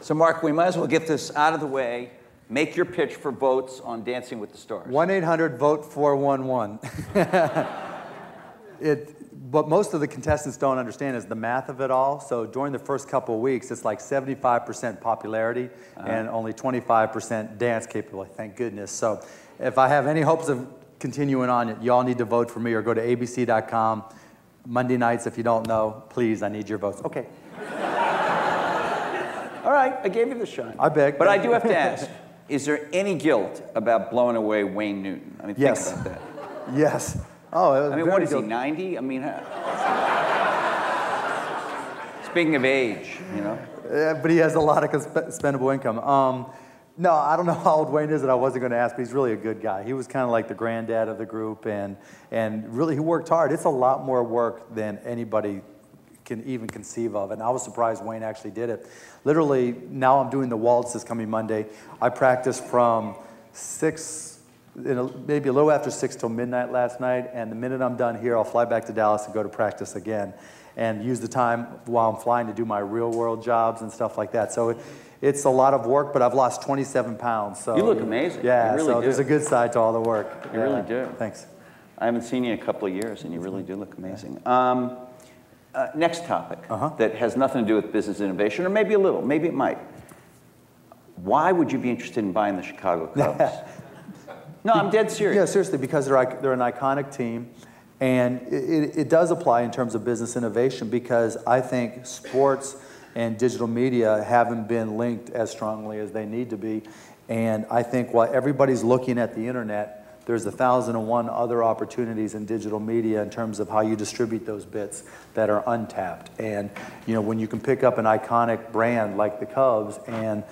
So Mark, we might as well get this out of the way. Make your pitch for votes on Dancing with the Stars. 1-800-VOTE-411. What most of the contestants don't understand is the math of it all. So during the first couple of weeks, it's like 75% popularity and only 25% dance capability, thank goodness. So if I have any hopes of continuing on, y'all need to vote for me or go to abc.com. Monday nights, if you don't know, please, I need your votes. Okay. All right, I gave you the shot. I beg. But I do have to ask, is there any guilt about blowing away Wayne Newton? I mean, think about that. Yes. Oh, I mean, what is he, 90? I mean, speaking of age, you know? Yeah, but he has a lot of spendable income. No, I don't know how old Wayne is, and I wasn't going to ask, but he's really a good guy. He was kind of like the granddad of the group, and really he worked hard. It's a lot more work than anybody can even conceive of, and I was surprised Wayne actually did it. Literally, now I'm doing the waltz this coming Monday. I practiced from 6, maybe a little after 6 till midnight last night, and the minute I'm done here, I'll fly back to Dallas and go to practice again, and use the time while I'm flying to do my real-world jobs and stuff like that. So it's a lot of work, but I've lost 27 pounds. So you look amazing. Yeah, you really so do. There's a good side to all the work. You really do. Thanks. I haven't seen you in a couple of years, and you really do look amazing. Next topic that has nothing to do with business innovation, or maybe a little, maybe it might. Why would you be interested in buying the Chicago Cubs? No, I'm dead serious. Yeah, seriously, because they're an iconic team, and it does apply in terms of business innovation, because I think sports and digital media haven't been linked as strongly as they need to be. And I think while everybody's looking at the internet, there's 1,001 other opportunities in digital media in terms of how you distribute those bits that are untapped. And you know, when you can pick up an iconic brand like the Cubs and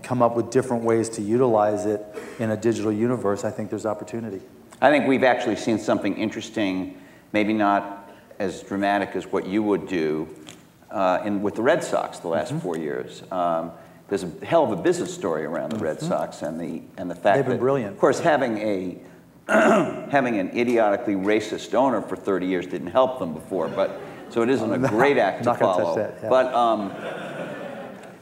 come up with different ways to utilize it in a digital universe, I think there's opportunity. I think we've actually seen something interesting, maybe not as dramatic as what you would do with the Red Sox the last 4 years. There's a hell of a business story around the Red Sox and the fact they've been brilliant. Of course, having an idiotically racist owner for 30 years didn't help them before, but so it isn't a great act to follow. Touch that, yeah.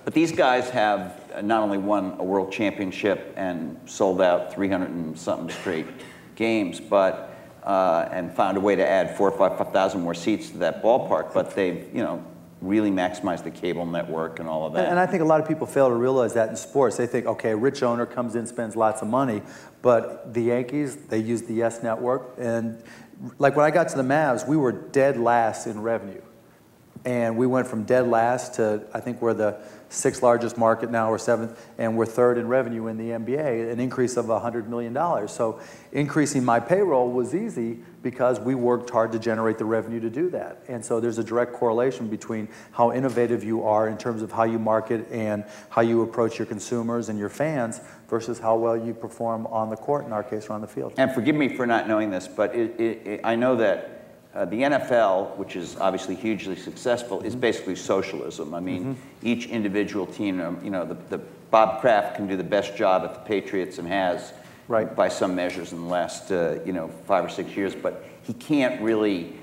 But these guys have not only won a world championship and sold out 300 and something straight games, but and found a way to add 4,000 or 5,000 more seats to that ballpark. But they've really maximize the cable network and all of that. And I think a lot of people fail to realize that in sports. They think, okay, a rich owner comes in, spends lots of money, but the Yankees, they use the YES network, and like when I got to the Mavs, we were dead last in revenue. And we went from dead last to, I think we're the 6th largest market now, or 7th, and we're 3rd in revenue in the NBA, an increase of $100 million. So increasing my payroll was easy because we worked hard to generate the revenue to do that. And so there's a direct correlation between how innovative you are in terms of how you market and how you approach your consumers and your fans versus how well you perform on the court, in our case, or on the field. And forgive me for not knowing this, but I know that the NFL, which is obviously hugely successful, is basically socialism. I mean, each individual team, the Bob Kraft can do the best job at the Patriots and has, by some measures, in the last 5 or 6 years, but he can't really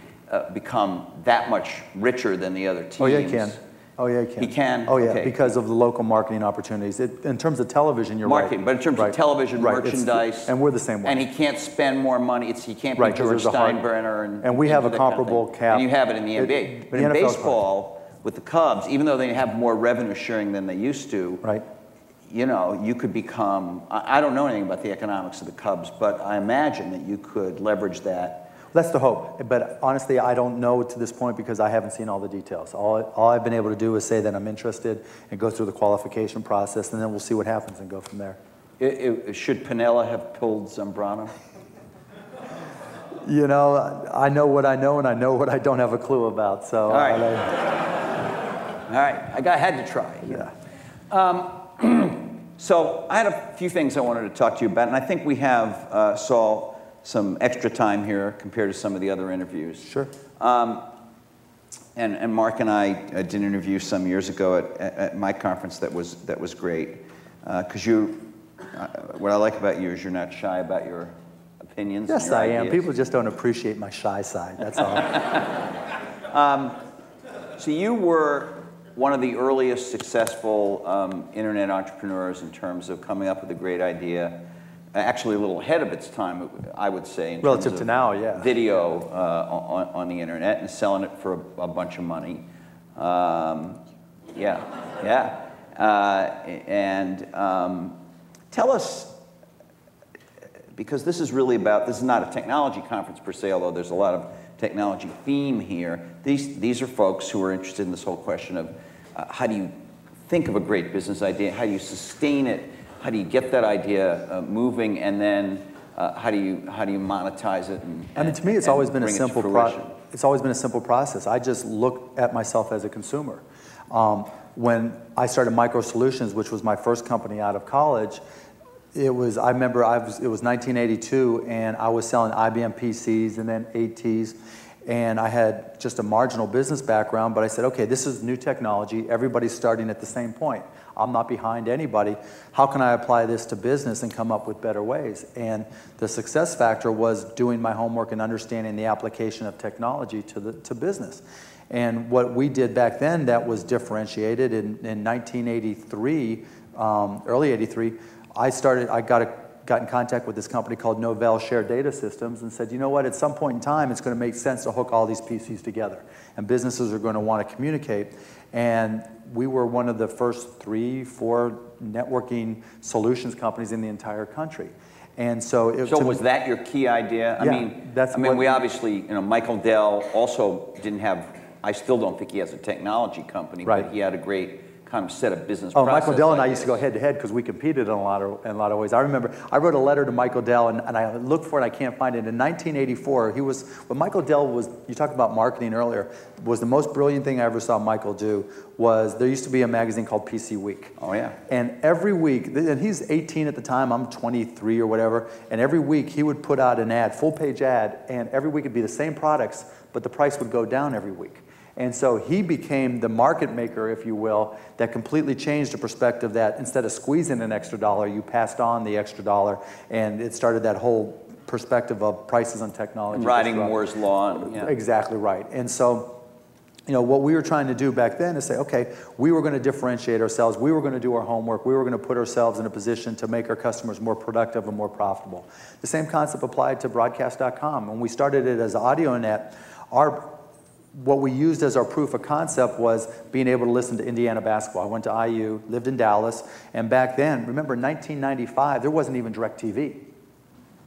become that much richer than the other teams. Oh yeah, he can. Oh yeah, he can. He can? Oh yeah, okay. Because of the local marketing opportunities. In terms of television, you're marketing, right. But in terms of television, merchandise, and we're the same way. And he can't spend more money. He can't be George Steinbrenner. And we have a comparable cap. And you have it in the NBA. But in baseball, with the Cubs, even though they have more revenue sharing than they used to, you could become, I don't know anything about the economics of the Cubs, but I imagine that you could leverage that. That's the hope, but honestly, I don't know to this point because I haven't seen all the details. All I've been able to do is say that I'm interested and go through the qualification process, and then we'll see what happens and go from there. Should Pinella have pulled Zambrano? I know what I know, and I know what I don't have a clue about. So, all right, I had to try. Yeah. So I had a few things I wanted to talk to you about, and I think we have Saul. Some extra time here compared to some of the other interviews. Sure. And Mark and I did an interview some years ago at my conference that was great. Because what I like about you is you're not shy about your opinions. Yes, and your I am. ideas. People just don't appreciate my shy side. That's all. So you were one of the earliest successful internet entrepreneurs in terms of coming up with a great idea. Actually, a little ahead of its time, I would say, in relative terms to of now, yeah. video on the internet and selling it for a bunch of money. Tell us, because this is really about, this is not a technology conference per se, although there's a lot of technology theme here. These are folks who are interested in this whole question of how do you think of a great business idea, how do you sustain it, how do you get that idea moving, and then how do you monetize it? I mean, to me, it's always been a simple it's always been a simple process. I just look at myself as a consumer. When I started Micro Solutions, which was my first company out of college, I remember it was 1982, and I was selling IBM PCs and then ATs, and I had just a marginal business background, but I said, okay, this is new technology. Everybody's starting at the same point. I'm not behind anybody. How can I apply this to business and come up with better ways? And the success factor was doing my homework and understanding the application of technology to business. And what we did back then that was differentiated in 1983, early 83, I got in contact with this company called Novell Shared Data Systems and said, you know what, at some point in time, it's going to make sense to hook all these PCs together. And businesses are going to want to communicate. And we were one of the first 3-4 networking solutions companies in the entire country. And so was that your key idea? Yeah, I mean, we obviously, Michael Dell also didn't have, I still don't think he has a technology company, right. But he had a great kind of set of business process. Michael Dell and I used to go head to head because we competed in a lot of ways. I remember I wrote a letter to Michael Dell and I looked for it, I can't find it. In 1984, what Michael Dell was, you talked about marketing earlier, was the most brilliant thing I ever saw Michael do was, there used to be a magazine called PC Week. Oh yeah. And every week, and he's 18 at the time, I'm 23 or whatever, and every week he would put out an ad, full page ad, and every week it'd be the same products, but the price would go down every week. And so he became the market maker, if you will, that completely changed the perspective that instead of squeezing an extra dollar, you passed on the extra dollar, and it started that whole perspective of prices on technology. Riding Moore's Law. Yeah. Exactly right. And so, what we were trying to do back then is say, okay, we were going to differentiate ourselves, we were going to do our homework, we were going to put ourselves in a position to make our customers more productive and more profitable. The same concept applied to broadcast.com. When we started it as AudioNet, what we used as our proof of concept was being able to listen to Indiana basketball. I went to IU, lived in Dallas, and back then, remember in 1995, there wasn't even DirecTV.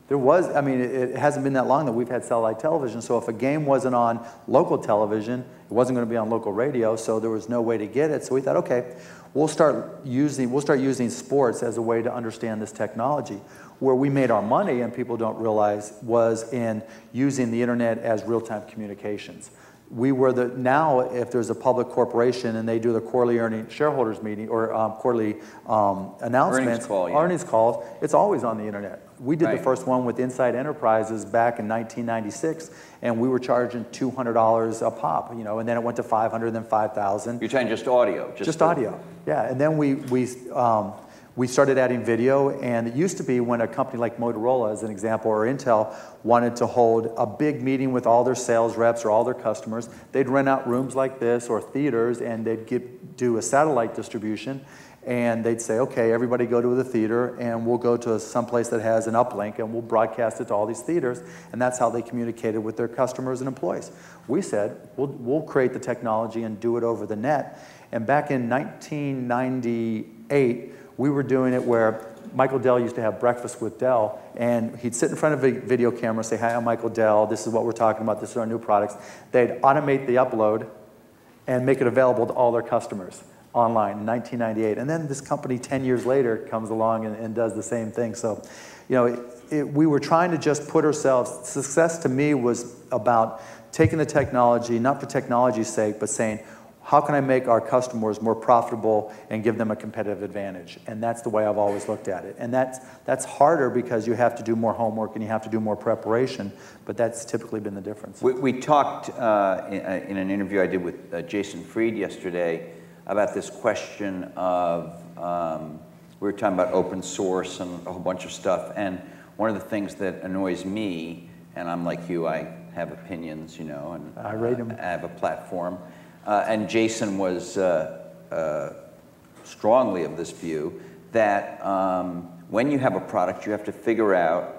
It hasn't been that long that we've had satellite television, so if a game wasn't on local television, it wasn't going to be on local radio, so there was no way to get it. So we thought, okay, we'll start using sports as a way to understand this technology. Where we made our money, and people don't realize, was in using the internet as real-time communications. We were now if there's a public corporation and they do the quarterly shareholders meeting or quarterly announcements, earnings calls, it's always on the internet. We did the first one with Inside Enterprises back in 1996, and we were charging $200 a pop, and then it went to $500, then $5,000. You're saying just audio? Just audio, yeah. And then we started adding video, and it used to be when a company like Motorola, as an example, or Intel, wanted to hold a big meeting with all their sales reps or all their customers, they'd rent out rooms like this or theaters, and they'd do a satellite distribution, and they'd say, okay, everybody go to the theater, and we'll go to someplace that has an uplink, and we'll broadcast it to all these theaters, and that's how they communicated with their customers and employees. We said, we'll create the technology and do it over the net, and back in 1998, we were doing it where Michael Dell used to have breakfast with Dell, and he'd sit in front of a video camera and say, hi, I'm Michael Dell, this is what we're talking about, this is our new products. They'd automate the upload and make it available to all their customers online in 1998. And then this company 10 years later comes along and does the same thing. So, we were trying to just put ourselves, success to me was about taking the technology, not for technology's sake, but saying, how can I make our customers more profitable and give them a competitive advantage? And that's the way I've always looked at it. And that's harder because you have to do more homework and you have to do more preparation, but that's typically been the difference. We talked in an interview I did with Jason Fried yesterday about this question of, we were talking about open source and a whole bunch of stuff, and one of the things that annoys me, and I'm like you, I have opinions, and I rate them. I have a platform. and Jason was strongly of this view, that when you have a product, you have to figure out,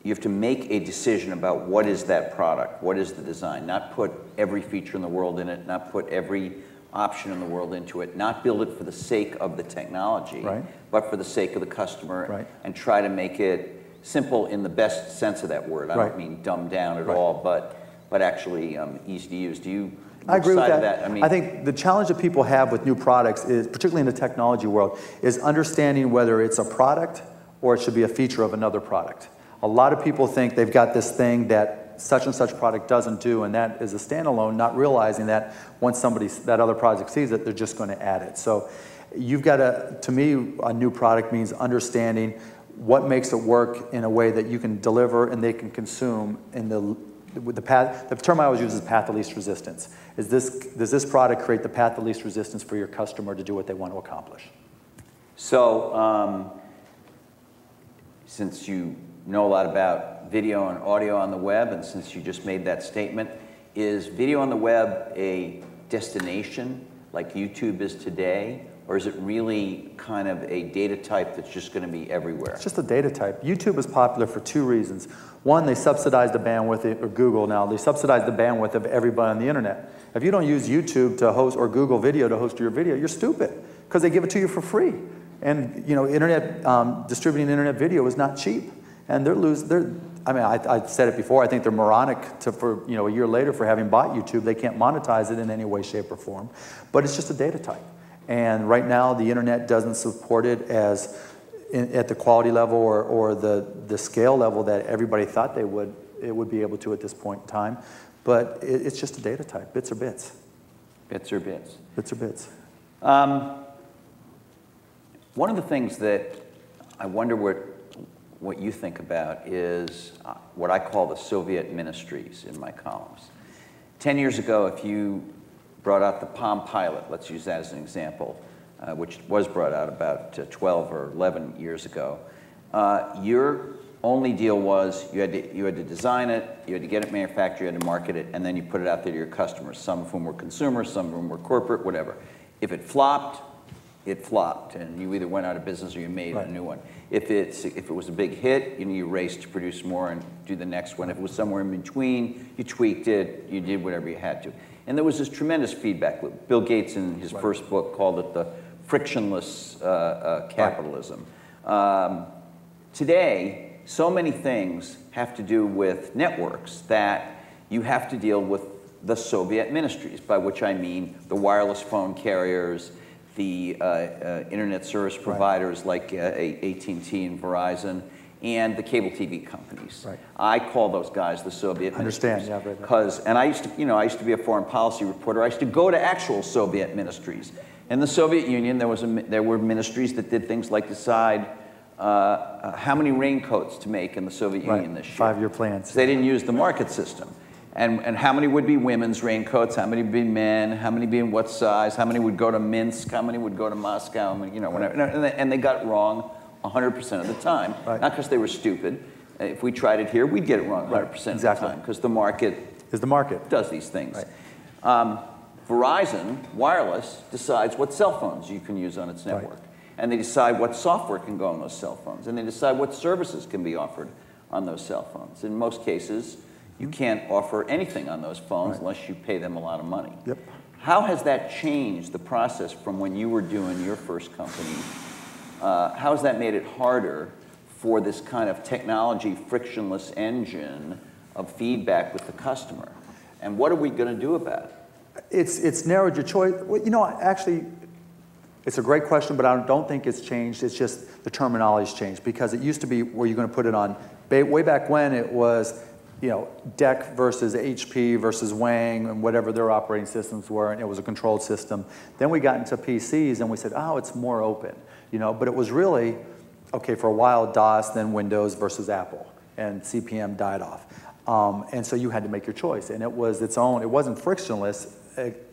you have to make a decision about what is that product, what is the design, not put every feature in the world in it, not put every option in the world into it, not build it for the sake of the technology, right, but for the sake of the customer, right, and try to make it simple in the best sense of that word. I right, don't mean dumbed down at right, all, but actually easy to use. Do you? I agree with that. I mean, I think the challenge that people have with new products is, particularly in the technology world, is understanding whether it's a product or it should be a feature of another product. A lot of people think they've got this thing that such and such product doesn't do, and that is a standalone, not realizing that once that other project sees it, they're just going to add it. So you've got to me, a new product means understanding what makes it work in a way that you can deliver and they can consume in the path. The term I always use is path of least resistance. Does this product create the path of least resistance for your customer to do what they want to accomplish? So since you know a lot about video and audio on the web, and since you just made that statement, is video on the web a destination like YouTube is today, or is it really kind of a data type that's just going to be everywhere? It's just a data type. YouTube is popular for two reasons. One, they subsidize the bandwidth, or Google now, they subsidize the bandwidth of everybody on the internet. If you don't use YouTube to host, or Google Video to host your video, you're stupid, because they give it to you for free. And you know, distributing internet video is not cheap. And I mean, I said it before, I think they're moronic for a year later for having bought YouTube. They can't monetize it in any way, shape, or form. But it's just a data type. And right now, the internet doesn't support it at the quality level or the scale level that everybody thought it would be able to at this point in time. But it's just a data type, bits are bits. Bits are bits. Bits are bits. One of the things that I wonder what you think about is what I call the Soviet ministries in my columns. 10 years ago, if you brought out the Palm Pilot, let's use that as an example, which was brought out about 12 or 11 years ago, your only deal was you had to design it, you had to get it manufactured, you had to market it, and then you put it out there to your customers, some of whom were consumers, some of whom were corporate, whatever. If it flopped, it flopped, and you either went out of business or you made a new one. If it was a big hit, you raced to produce more and do the next one. If it was somewhere in between, you tweaked it, you did whatever you had to. And there was this tremendous feedback loop. Bill Gates, in his first book, called it the frictionless capitalism. Today, so many things have to do with networks that you have to deal with the Soviet ministries, by which I mean the wireless phone carriers, the internet service providers like AT&T and Verizon, and the cable TV companies. Right. I call those guys the Soviet ministries. Yeah, because, and I used to be a foreign policy reporter. I used to go to actual Soviet ministries. In the Soviet Union, there were ministries that did things like decide how many raincoats to make in the Soviet Union this year. 5-year plans. They didn't use the market system. And how many would be women's raincoats, how many would be men, how many be in what size, how many would go to Minsk, how many would go to Moscow, whatever. And they got it wrong 100% of the time. Right. Not because they were stupid. If we tried it here, we'd get it wrong 100% of the time, because the market does these things. Right. Verizon Wireless decides what cell phones you can use on its network. Right. And they decide what software can go on those cell phones. And they decide what services can be offered on those cell phones. In most cases, you can't offer anything on those phones unless you pay them a lot of money. Yep. How has that changed the process from when you were doing your first company? How has that made it harder for this kind of technology frictionless engine of feedback with the customer? And what are we going to do about it? It's narrowed your choice. Well, actually, it's a great question, but I don't think it's changed. It's just the terminology's changed, because it used to be where you're going to put it on. Way back when, it was DEC versus HP versus Wang and whatever their operating systems were, and it was a controlled system. Then we got into PCs and we said, oh, it's more open, but it was really, okay, for a while DOS, then Windows versus Apple, and CP/M died off. And so you had to make your choice, and it was its own, it wasn't frictionless,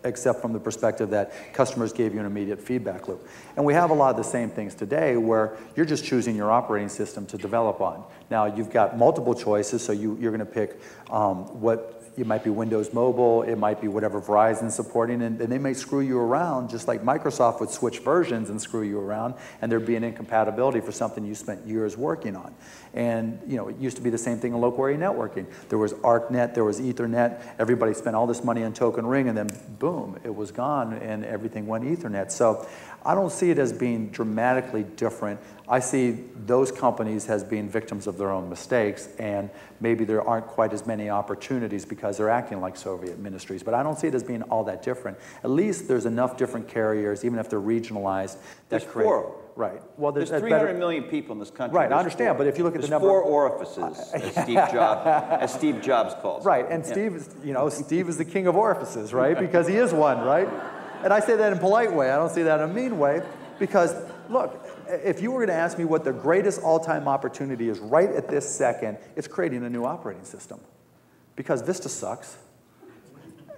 except from the perspective that customers gave you an immediate feedback loop. And we have a lot of the same things today, where you're just choosing your operating system to develop on. Now, you've got multiple choices, so you're going to pick what it might be Windows Mobile, it might be whatever Verizon's supporting, and they may screw you around just like Microsoft would switch versions and screw you around, and there'd be an incompatibility for something you spent years working on. And it used to be the same thing in local area networking. There was ArcNet, there was Ethernet, everybody spent all this money on token ring, and then boom, it was gone, and everything went Ethernet. So I don't see it as being dramatically different. I see those companies as being victims of their own mistakes, and maybe there aren't quite as many opportunities because they're acting like Soviet ministries, but I don't see it as being all that different. At least there's enough different carriers, even if they're regionalized. There's four. Right. Well, there's 300 million people in this country. Right, I understand, but if you look at the number... There's 4 orifices, as Steve Jobs calls it. Right, and Steve is the king of orifices, right? Because he is one, right? And I say that in a polite way. I don't say that in a mean way, because, look, if you were going to ask me what the greatest all-time opportunity is right at this second, it's creating a new operating system. Because Vista sucks.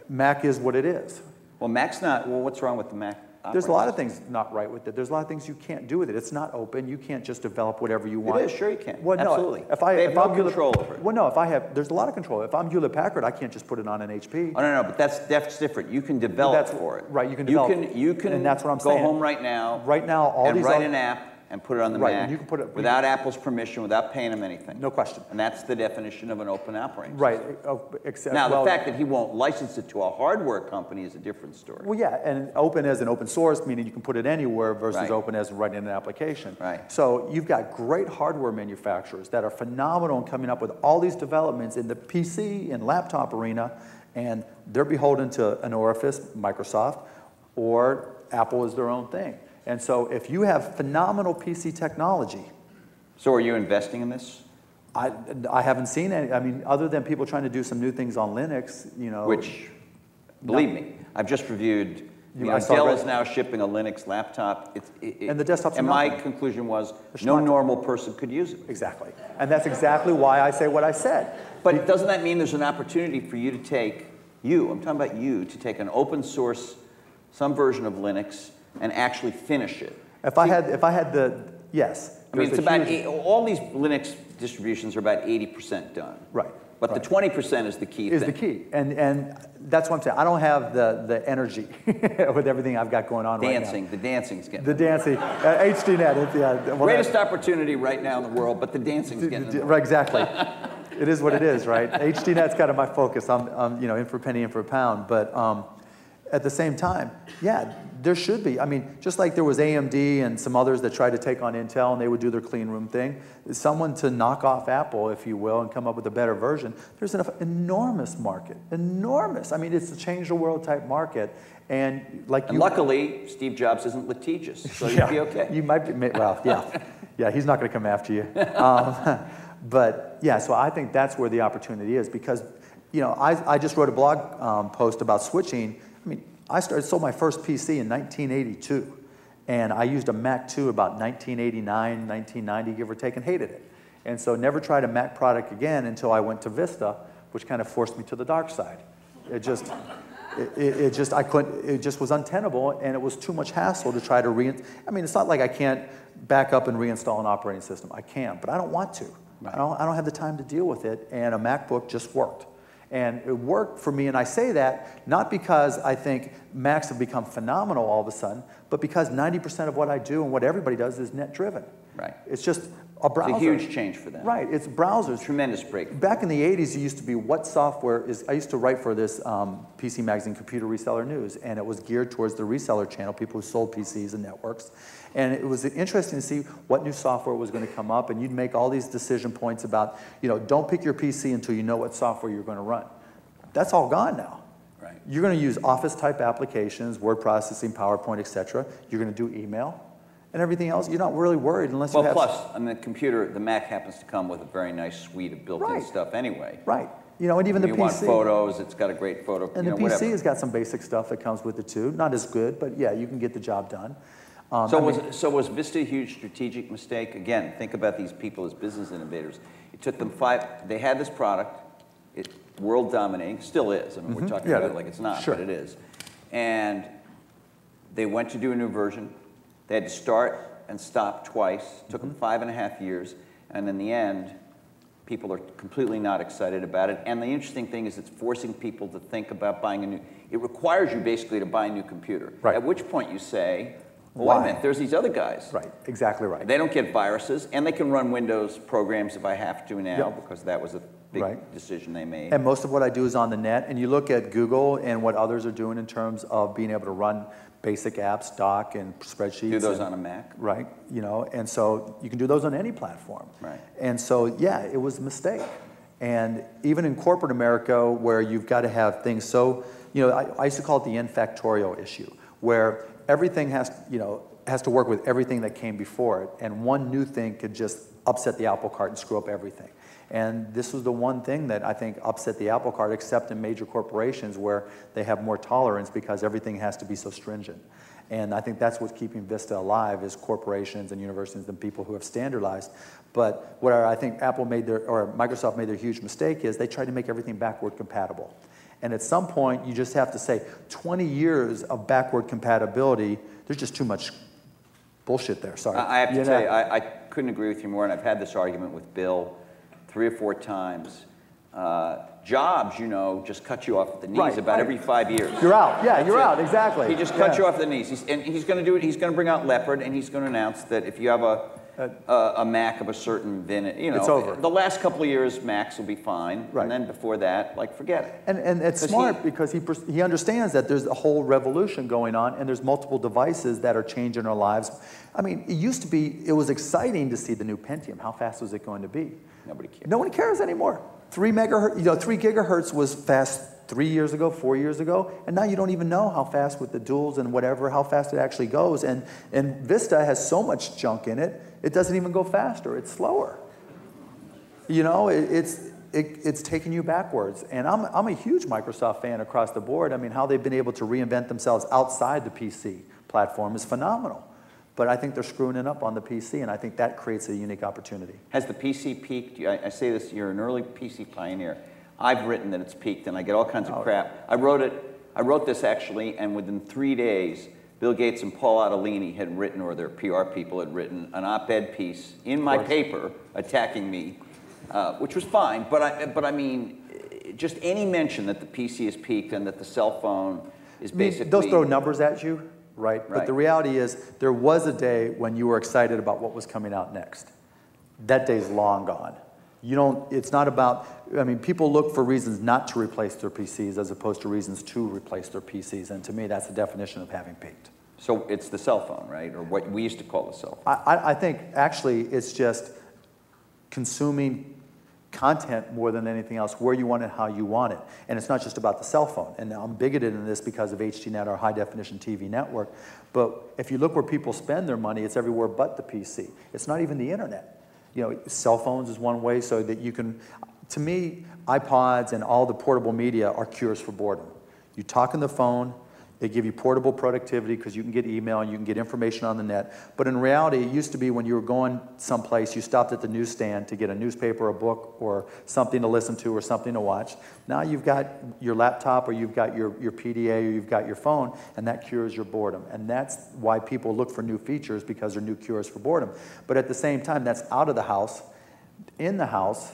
Mac is what it is. Well, Mac's not, well, what's wrong with the Mac? There's a lot of things not right with it. There's a lot of things you can't do with it. It's not open. You can't just develop whatever you want. It is, sure you can. Well, no, absolutely. They have no control over it. Well, no, there's a lot of control. If I'm Hewlett-Packard, I can't just put it on an HP. Oh, no, but that's different. You can develop for it. Right, you can develop. You can and that's what I'm saying. Go home right now. Right now, and write an app and put it on the right, Mac and you can put it, without Apple's permission, without paying them anything. No question. And that's the definition of an open operating system. Right. Except, now, the fact that he won't license it to a hardware company is a different story. Well, yeah, and open as an open source, meaning you can put it anywhere, versus right. open as writing an application. Right. So you've got great hardware manufacturers that are phenomenal in coming up with all these developments in the PC and laptop arena, and they're beholden to an orifice, Microsoft, or Apple is their own thing. And so if you have phenomenal PC technology... So are you investing in this? I haven't seen any. I mean, other than people trying to do some new things on Linux, Which, believe me, I've just reviewed... Dell is now shipping a Linux laptop. And the desktop's And my conclusion was no normal person could use it. Exactly. And that's exactly why I say what I said. But doesn't that mean there's an opportunity for you to take, I'm talking about you, to take an open source, some version of Linux, and actually finish it? If I had the, yes. I mean, it's about, all these Linux distributions are about 80% done. Right. But the 20% is the key thing. Is the key. And that's what I'm saying. I don't have the energy with everything I've got going on right now. The dancing's getting... The dancing. HDNet. Yeah, greatest opportunity right now in the world, but the dancing's getting... Right, exactly. It is what it is, right? HDNet's kind of my focus. I'm in for a penny, in for a pound. But at the same time, yeah, there should be. I mean, just like there was AMD and some others that tried to take on Intel and they would do their clean room thing, someone to knock off Apple, if you will, and come up with a better version, there's an enormous market. Enormous. I mean, it's a change the world type market. And luckily, Steve Jobs isn't litigious, so you'd be okay. You might be, well, yeah. Yeah, he's not going to come after you. But yeah, so I think that's where the opportunity is, because I just wrote a blog post about switching. I mean, I sold my first PC in 1982, and I used a Mac II about 1989, 1990, give or take, and hated it. And so never tried a Mac product again until I went to Vista, which kind of forced me to the dark side. It just was untenable, and it was too much hassle to try to I mean, it's not like I can't back up and reinstall an operating system. I can, but I don't want to. Right. I don't have the time to deal with it, and a MacBook just worked. And it worked for me, and I say that not because I think Macs have become phenomenal all of a sudden, but because 90% of what I do and what everybody does is net-driven. Right. It's just a browser. It's a huge change for them. Right, it's browsers. Tremendous break. Back in the 80s, it used to be what software is... I used to write for this PC magazine, Computer Reseller News, and it was geared towards the reseller channel, people who sold PCs and networks. And it was interesting to see what new software was going to come up, and you'd make all these decision points about, don't pick your PC until you know what software you're going to run. That's all gone now. Right. You're going to use Office-type applications, word processing, PowerPoint, etc. You're going to do email. And everything else, you're not really worried unless you have... Well, plus, on the computer, the Mac happens to come with a very nice suite of built-in stuff anyway. Right. And even the PC... You want photos, it's got a great photo, and the PC has got some basic stuff that comes with it too. Not as good, but yeah, you can get the job done. So was Vista a huge strategic mistake? Again, think about these people as business innovators. It took them they had this product, world dominating, still is. I mean, we're talking about it like it's not, but it is. And they went to do a new version. They had to start and stop twice. It took them 5.5 years. And in the end, People are completely not excited about it. And the interesting thing is it's forcing people to think about buying a new, it requires you basically to buy a new computer. Right. At which point you say, well, wait a minute, there's these other guys. Right, exactly right. They don't get viruses, and they can run Windows programs if I have to now, because that was a big decision they made. And most of what I do is on the net, and you look at Google and what others are doing in terms of being able to run basic apps, doc and spreadsheets. Do those on a Mac. Right, you know, and so you can do those on any platform. Right. And so, yeah, it was a mistake. And even in corporate America, where you've got to have things so, you know, I used to call it the n factorial issue, where everything has, you know, has to work with everything that came before it, and one new thing could just upset the apple cart and screw up everything. And this was the one thing that I think upset the apple cart, except in major corporations where they have more tolerance because everything has to be so stringent. And I think that's what's keeping Vista alive, is corporations and universities and people who have standardized. But where I think Apple made their, or Microsoft made their huge mistake is they tried to make everything backward compatible. And at some point, you just have to say, 20 years of backward compatibility, there's just too much bullshit there, sorry. I have to tell you, I couldn't agree with you more, and I've had this argument with Bill 3 or 4 times. Jobs, you know, just cut you off at the knees about every 5 years. You're out, yeah, you're out, exactly. He just cuts you off at the knees. And he's going to do it, he's going to bring out Leopard, and he's going to announce that if you have a Mac of a certain VIN, you know, it's over. The last couple of years, Macs will be fine, and then before that, like, forget it. And it's smart because he understands that there's a whole revolution going on, and there's multiple devices that are changing our lives. I mean, it used to be, it was exciting to see the new Pentium. How fast was it going to be? Nobody cares. No one cares anymore. 3 megahertz, you know, 3 gigahertz was fast 3 years ago, 4 years ago, and now you don't even know how fast with the duals and whatever, how fast it actually goes. And Vista has so much junk in it, it doesn't even go faster, it's slower. You know, it's taking you backwards. And I'm a huge Microsoft fan across the board. I mean, how they've been able to reinvent themselves outside the PC platform is phenomenal. But I think they're screwing it up on the PC, and I think that creates a unique opportunity. Has the PC peaked? I say this, you're an early PC pioneer. I've written that it's peaked, and I get all kinds of crap. I wrote this actually, and within 3 days, Bill Gates and Paul Otellini had written, or their PR people had written, an op-ed piece in my paper attacking me, which was fine. But I mean, just any mention that the PC is peaked and that the cell phone is basically... Those throw numbers at you. Right? But the reality is, there was a day when you were excited about what was coming out next. That day's long gone. You don't, it's not about, I mean, people look for reasons not to replace their PCs as opposed to reasons to replace their PCs, and to me, that's the definition of having peaked. So it's the cell phone, right? Or what we used to call the cell phone. I think, actually, it's just consuming content more than anything else, where you want it, how you want it. And it's not just about the cell phone. And I'm bigoted in this because of HDNet, our high-definition TV network. But if you look where people spend their money, it's everywhere but the PC. It's not even the internet. You know, cell phones is one way so that you can, to me, iPods and all the portable media are cures for boredom. You talk on the phone, they give you portable productivity because you can get email and you can get information on the net. But in reality, it used to be when you were going someplace, you stopped at the newsstand to get a newspaper, a book, or something to listen to or something to watch. Now you've got your laptop, or you've got your PDA, or you've got your phone, and that cures your boredom. And that's why people look for new features, because they're new cures for boredom. But at the same time, that's out of the house. In the house,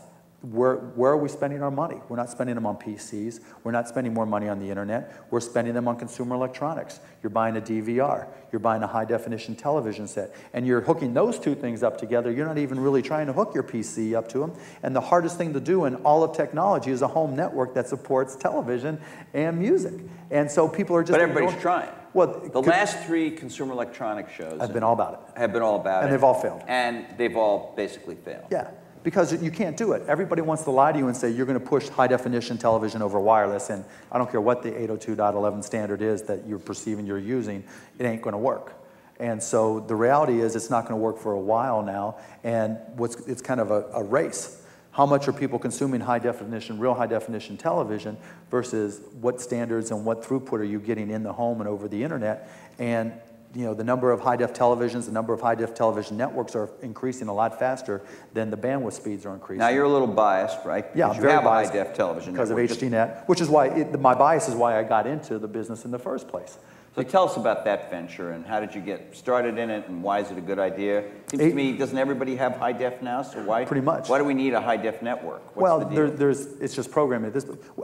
where are we spending our money? We're not spending them on PCs. We're not spending more money on the internet. We're spending them on consumer electronics. You're buying a DVR. You're buying a high-definition television set. And you're hooking those two things up together. You're not even really trying to hook your PC up to them. And the hardest thing to do in all of technology is a home network that supports television and music. And so people are just... But everybody's trying. Well, the last 3 consumer electronic shows... have been all about it. Have been all about it. And they've all failed. And they've all basically failed. Yeah. Because you can't do it. Everybody wants to lie to you and say you're going to push high-definition television over wireless, and I don't care what the 802.11 standard is that you're perceiving you're using, it ain't going to work. And so the reality is it's not going to work for a while now, and it's kind of a race. How much are people consuming high-definition, real high-definition television versus what standards and what throughput are you getting in the home and over the internet? And you know, the number of high-def televisions, the number of high-def television networks are increasing a lot faster than the bandwidth speeds are increasing. Now, you're a little biased, right? Yeah, because very you have biased a high-def television because network. of HDNet, which is why, my bias is why I got into the business in the first place. So tell us about that venture, and how did you get started in it, and why is it a good idea? Seems to me, doesn't everybody have high def now? So why? Pretty much. Why do we need a high def network? What's the deal? It's just programming.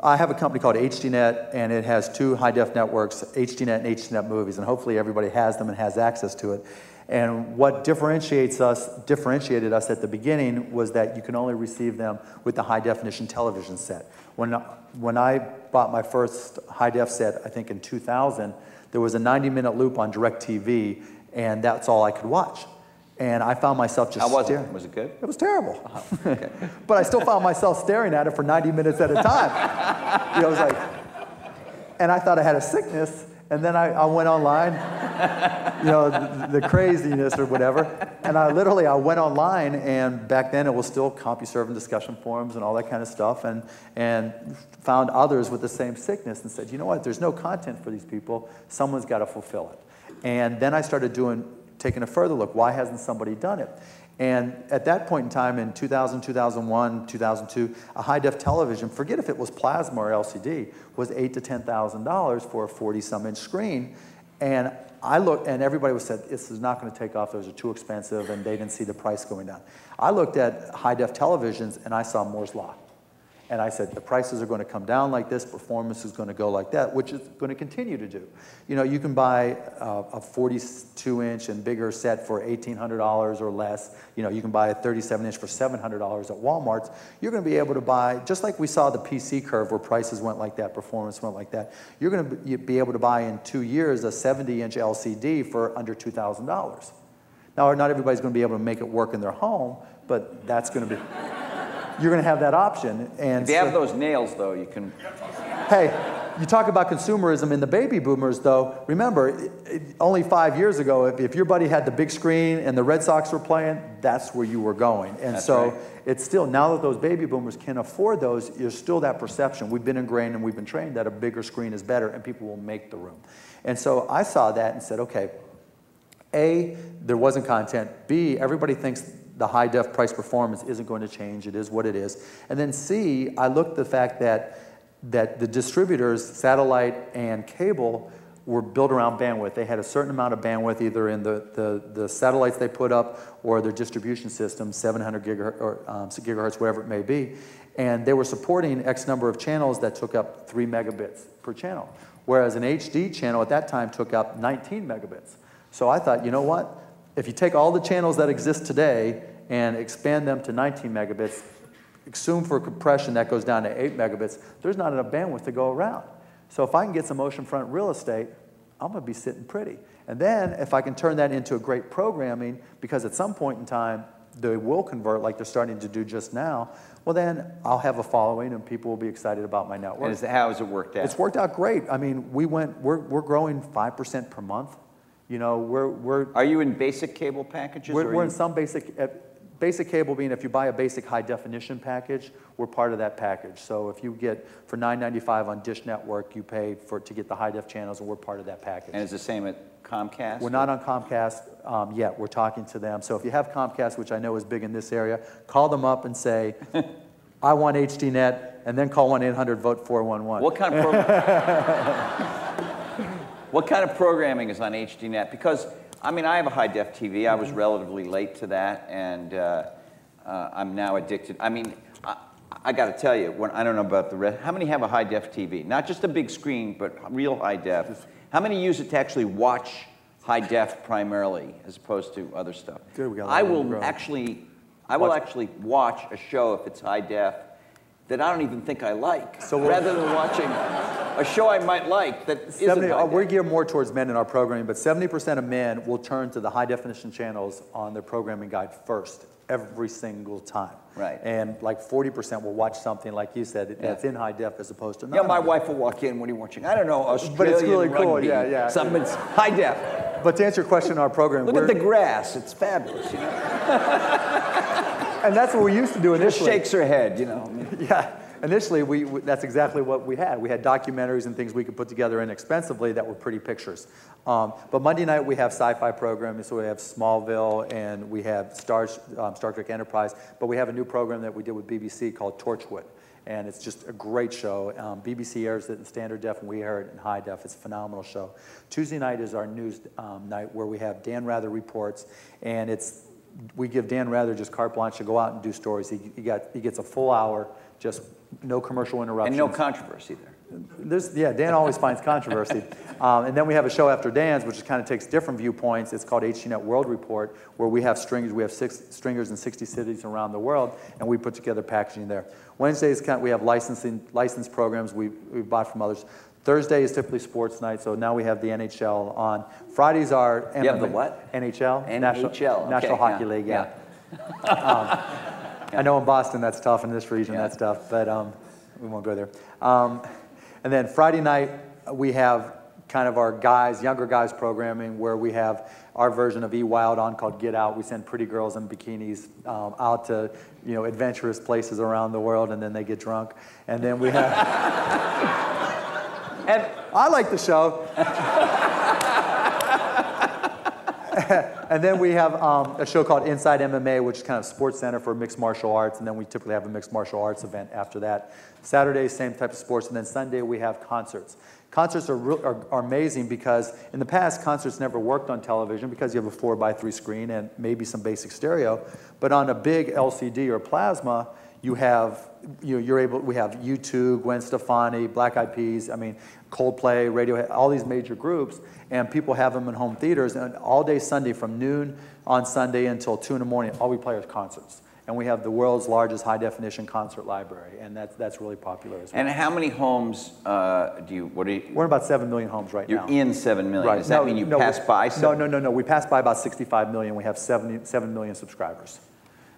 I have a company called HDNet, and it has 2 high def networks, HDNet and HDNet Movies, and hopefully everybody has them and has access to it. And what differentiated us at the beginning was that you can only receive them with the high definition television set. When I bought my first high def set, I think in 2000, there was a 90-minute loop on DirecTV, and that's all I could watch. And I found myself just staring. Was it good? It was terrible. Okay. But I still found myself staring at it for 90 minutes at a time. You know, it was like, and I thought I had a sickness, and then I went online, you know, the craziness or whatever, and I went online, and back then it was still CompuServe and discussion forums and all that kind of stuff, and found others with the same sickness and said, you know what, there's no content for these people, someone's got to fulfill it. And then I started taking a further look, why hasn't somebody done it? And at that point in time, in 2000, 2001, 2002, a high-def television, forget if it was plasma or LCD, was $8,000 to $10,000 for a 40-some-inch screen. And I looked, and everybody said, this is not going to take off, those are too expensive, and they didn't see the price going down. I looked at high-def televisions, and I saw Moore's Law. And I said, the prices are going to come down like this, performance is going to go like that, which is going to continue to do. You know, you can buy a 42-inch and bigger set for $1,800 or less. You know, you can buy a 37-inch for $700 at Walmart's. You're going to be able to buy, just like we saw the PC curve where prices went like that, performance went like that, you're going to be able to buy in 2 years a 70-inch LCD for under $2,000. Now, not everybody's going to be able to make it work in their home, but that's going to be... You're going to have that option. And if you have those nails, though, you can... Hey, you talk about consumerism in the baby boomers, though. Remember, only 5 years ago, if your buddy had the big screen and the Red Sox were playing, that's where you were going. And that's so right. It's still, now that those baby boomers can afford those, there's still that perception. We've been ingrained and we've been trained that a bigger screen is better and people will make the room. And so I saw that and said, okay, A, there wasn't content. B, everybody thinks the high-def price performance isn't going to change. It is what it is. And then C, I looked at the fact that the distributors, satellite and cable, were built around bandwidth. They had a certain amount of bandwidth either in the satellites they put up or their distribution system, 700 gigahertz, or, gigahertz, whatever it may be. And they were supporting X number of channels that took up 3 megabits per channel, whereas an HD channel at that time took up 19 megabits. So I thought, you know what? If you take all the channels that exist today and expand them to 19 megabits, assume for compression that goes down to 8 megabits, there's not enough bandwidth to go around. So if I can get some oceanfront real estate, I'm going to be sitting pretty. And then if I can turn that into a great programming, because at some point in time, they will convert like they're starting to do just now, well then I'll have a following and people will be excited about my network. And how has it worked out? It's worked out great. I mean, we're growing 5% per month. You know, Are you in basic cable packages? We're in some basic cable being if you buy a basic high definition package, we're part of that package. So if you get for $9.95 on Dish Network, you pay to get the high def channels, and we're part of that package. And it's the same at Comcast? We're not on Comcast yet. We're talking to them. So if you have Comcast, which I know is big in this area, call them up and say, I want HDNet, and then call 1-800-VOTE-411. What kind of What kind of programming is on HDNet? Because, I mean, I have a high-def TV. I was relatively late to that, and I'm now addicted. I mean, I got to tell you, I don't know about the rest. How many have a high-def TV? Not just a big screen, but real high-def. How many use it to actually watch high-def primarily, as opposed to other stuff? Good, we got I will actually watch a show if it's high-def that I don't even think I like, so rather than watching a show I might like that isn't. We're geared more towards men in our programming, but 70% of men will turn to the high-definition channels on their programming guide first, every single time. Right. And like 40% will watch something, like you said, that's in high def as opposed to not. Yeah, my wife will walk in, what are you watching? I don't know, Australian But it's really rugby. cool, yeah. Something that's high def. But to answer your question in our program, Look at the grass, it's fabulous, you know? And that's what we used to do initially. Just shakes her head, you know. Yeah. Initially, that's exactly what we had. We had documentaries and things we could put together inexpensively that were pretty pictures. But Monday night, we have sci-fi programming, so we have Smallville, and we have Star Trek Enterprise, but we have a new program that we did with BBC called Torchwood. and it's just a great show. BBC airs it in standard def, and we air it in high def. It's a phenomenal show. Tuesday night is our news night, where we have Dan Rather reports, and we give Dan Rather just carte blanche to go out and do stories. He gets a full hour, just no commercial interruptions. And no controversy there. Yeah, Dan always finds controversy. And then we have a show after Dan's, which kind of takes different viewpoints. It's called HDNet World Report, where we have stringers. We have 6 stringers in 60 cities around the world, and we put together packaging there. Wednesdays, we have licensed programs we bought from others. Thursday is typically sports night, so now we have the NHL on. Fridays are MMA. You have the what? NHL. NHL. National Hockey League, yeah. I know in Boston that's tough, in this region that's tough, but we won't go there. And then Friday night, we have kind of our younger guys programming, where we have our version of E-Wild on called Get Out. We send pretty girls in bikinis out to, adventurous places around the world, and then they get drunk. And then we have... And I like the show. And then we have a show called Inside MMA, which is kind of sports center for mixed martial arts, and then we typically have a mixed martial arts event after that. Saturday, same type of sports, and then Sunday we have concerts. Concerts are amazing because in the past, concerts never worked on television because you have a 4x3 screen and maybe some basic stereo, but on a big LCD or plasma, we have U2, Gwen Stefani, Black Eyed Peas, Coldplay, Radiohead, all these major groups, and people have them in home theaters, and all day Sunday from noon on Sunday until 2 in the morning, all we play is concerts. And we have the world's largest high-definition concert library, and that's really popular as well. And how many homes We're in about 7 million homes right now. You're in 7 million. Right. Does that mean you pass by 7? No. We pass by about 65 million. We have 7 million subscribers.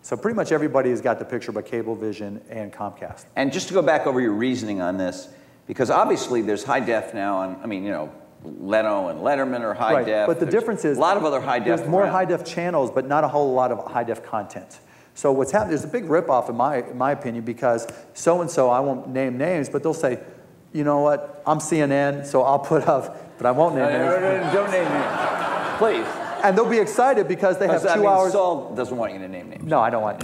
So pretty much everybody has got the picture but Cablevision and Comcast. And just to go back over your reasoning on this, because obviously there's high def now on, Leno and Letterman are high def. But the difference is a lot of other high def. There's more high def channels, but not a whole lot of high def content. So what's happening, there's a big ripoff in my opinion, because so-and-so, I won't name names, but they'll say, you know what, I'm CNN, so I'll put up, but I won't name names. Don't name names, please. And they'll be excited because they have 2 hours. Saul doesn't want you to name names. No, I don't want,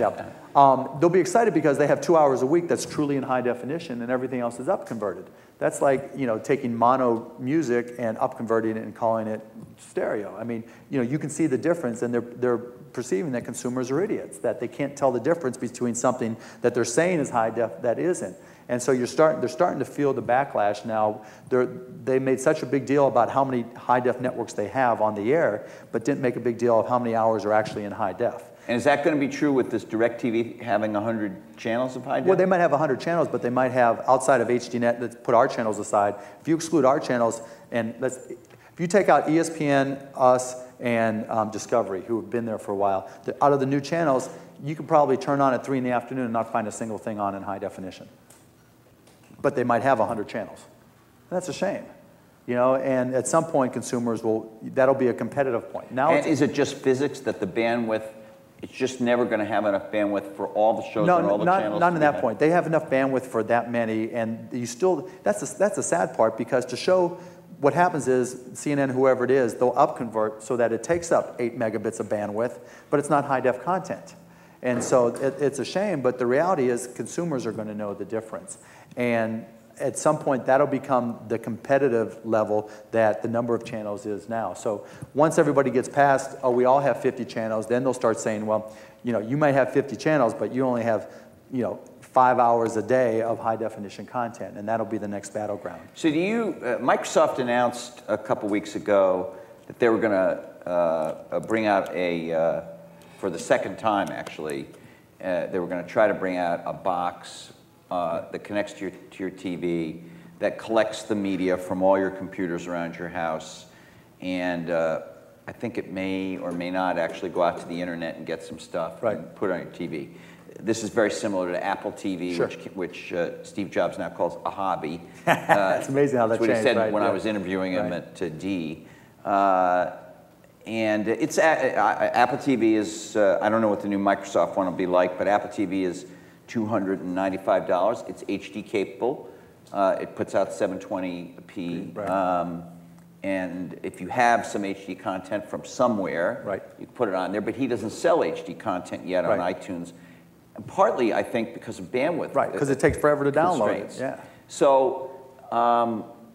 they'll be excited because they have 2 hours a week that's truly in high definition, and everything else is up converted. That's like, taking mono music and up converting it and calling it stereo. You can see the difference, and they're perceiving that consumers are idiots, that they can't tell the difference between something that they're saying is high def that isn't. And so they're starting to feel the backlash now. They made such a big deal about how many high def networks they have on the air, but didn't make a big deal of how many hours are actually in high def. And is that going to be true with this DirecTV having 100 channels of high def? Well, they might have 100 channels, but they might have, outside of HDNet, let's put our channels aside. If you exclude our channels, and if you take out ESPN, us, and Discovery, who have been there for a while, out of the new channels, you could probably turn on at 3 in the afternoon and not find a single thing on in high definition. But they might have 100 channels. And that's a shame. And at some point, consumers that'll be a competitive point. Now, and is it just physics that the bandwidth, it's just never going to have enough bandwidth for all the shows and all the channels? Not in that point. They have enough bandwidth for that many, and that's the sad part, because to show what happens is CNN, whoever it is, they'll upconvert so that it takes up 8 megabits of bandwidth, but it's not high def content. And so it's a shame, but the reality is consumers are going to know the difference. And at some point, that'll become the competitive level that the number of channels is now. So once everybody gets past, we all have 50 channels, then they'll start saying, well, you might have 50 channels, but you only have, 5 hours a day of high definition content, and that'll be the next battleground. So Microsoft announced a couple weeks ago that they were going to bring out for the second time actually, they were going to try to bring out a box that connects to your TV, that collects the media from all your computers around your house, and I think it may or may not actually go out to the internet and get some stuff and put it on your TV. This is very similar to Apple TV, sure. which Steve Jobs now calls a hobby. It's amazing how that changed. That's what he said when I was interviewing him at D. And it's Apple TV is, I don't know what the new Microsoft one will be like, but Apple TV is $295. It's HD capable. It puts out 720p. Right. And if you have some HD content from somewhere, you can put it on there. But he doesn't sell HD content yet on iTunes. Partly, I think, because of bandwidth. Right, because it takes forever to download it. Yeah. So,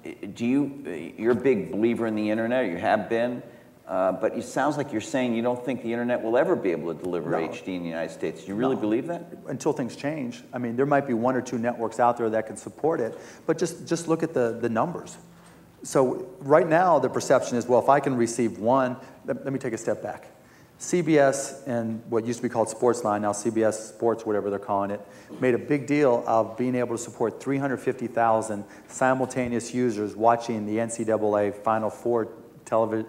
you're a big believer in the internet, or you have been, but it sounds like you're saying you don't think the internet will ever be able to deliver HD in the United States. Do you really believe that? Until things change. I mean, there might be 1 or 2 networks out there that can support it, but just look at the numbers. So right now, the perception is, well, if I can receive one, let me take a step back. CBS and what used to be called Sportsline, now CBS Sports, whatever they're calling it, made a big deal of being able to support 350,000 simultaneous users watching the NCAA Final Four television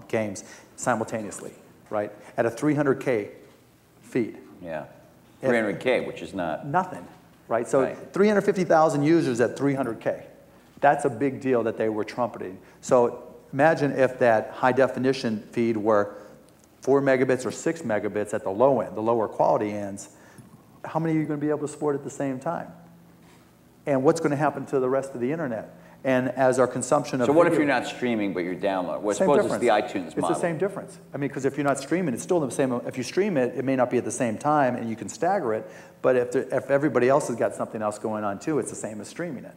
games simultaneously, right? At a 300K feed. Yeah, 300K, which is not... Nothing, right? So 350,000 users at 300K. That's a big deal that they were trumpeting. So imagine if that high definition feed were 4 megabits or 6 megabits at the low end, the lower quality ends. How many are you going to be able to support at the same time? And what's going to happen to the rest of the internet? And as our consumption of... So what if you're not streaming, but you're downloading? Well, I suppose it's the iTunes model. It's the same difference. I mean, because if you're not streaming, it's still the same. If you stream it, it may not be at the same time, and you can stagger it. But if everybody else has got something else going on too, it's the same as streaming it.